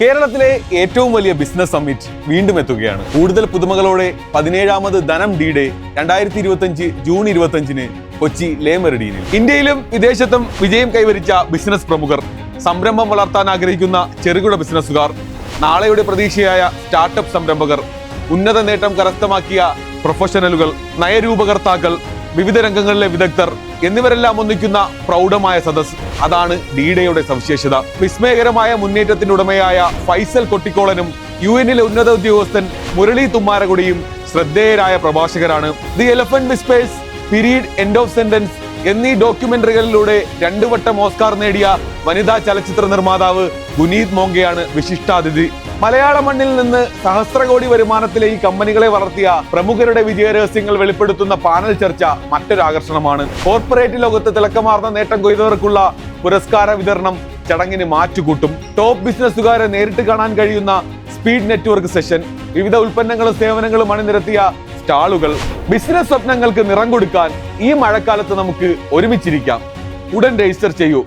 കേരളത്തിലെ ഏറ്റവും വലിയ ബിസിനസ് സമ്മിറ്റ് വീണ്ടും എത്തുകയാണ്. കൂടുതൽ പുതുമകളോടെ 17ാമത് ധനം ഡി-ഡേ 2025 ജൂൺ 25-ന് കൊച്ചി ലേ മെറിഡിയനിൽ. ഇന്ത്യയിലും വിദേശത്തും വിജയം കൈവരിച്ച ബിസിനസ് പ്രമുഖർ, സംരംഭം വളർത്താൻ ആഗ്രഹിക്കുന്ന ചെറുകിട ബിസിനസ്സുകാർ, നാളെയുടെ പ്രതീക്ഷയായ സ്റ്റാർട്ടപ്പ് സംരംഭകർ, ഉന്നത നേട്ടം കരസ്ഥമാക്കിയ പ്രൊഫഷണലുകൾ, നയരൂപകർത്താക്കൾ, വിവിധ രംഗങ്ങളിലെ വിദഗ്ധർ എന്നിവരെല്ലാം ഒന്നിക്കുന്ന പ്രൗഢമായ സദസ്. അതാണ് ഡി-ഡേയുടെ സവിശേഷത. വിസ്മയകരമായ മുന്നേറ്റത്തിനുടമയായ ഫൈസൽ കൊട്ടിക്കോളനും UN-ലെ ഉന്നത ഉദ്യോഗസ്ഥൻ മുരളി തുമ്മാരകുടിയും ശ്രദ്ധേയരായ പ്രഭാഷകരാണ്. The Elephant Whisperers, Period, End of Sentence എന്നീ ഡോക്യുമെന്ററികളിലൂടെ 2 വട്ടം ഓസ്കാർ നേടിയ വനിതാ ചലച്ചിത്ര നിർമ്മാതാവ് ഗുനീത് മോംഗയാണ് വിശിഷ്ടാതിഥി. മലയാള മണ്ണിൽ നിന്ന് സഹസ്രകോടി വരുമാനത്തിലെ ഈ കമ്പനികളെ വളർത്തിയ പ്രമുഖരുടെ വിജയരഹസ്യങ്ങൾ വെളിപ്പെടുത്തുന്ന പാനൽ ചർച്ച മറ്റൊരു ആകർഷണമാണ്. കോർപ്പറേറ്റ് ലോകത്ത് തിളക്കമാർന്ന നേട്ടം കൊയ്തവർക്കുള്ള പുരസ്കാര വിതരണം ചടങ്ങിന് മാറ്റുകൂട്ടും. ടോപ്പ് ബിസിനസ്സുകാരെ നേരിട്ട് കാണാൻ കഴിയുന്ന സ്പീഡ് നെറ്റ്വർക്ക് സെഷൻ, വിവിധ ഉൽപ്പന്നങ്ങളും സേവനങ്ങളും അണിനിരത്തിയ സ്റ്റാളുകൾ. ബിസിനസ് സ്വപ്നങ്ങൾക്ക് നിറം കൊടുക്കാൻ ഈ മഴക്കാലത്ത് നമുക്ക് ഒരുമിച്ചിരിക്കാം. ഉടൻ രജിസ്റ്റർ ചെയ്യൂ.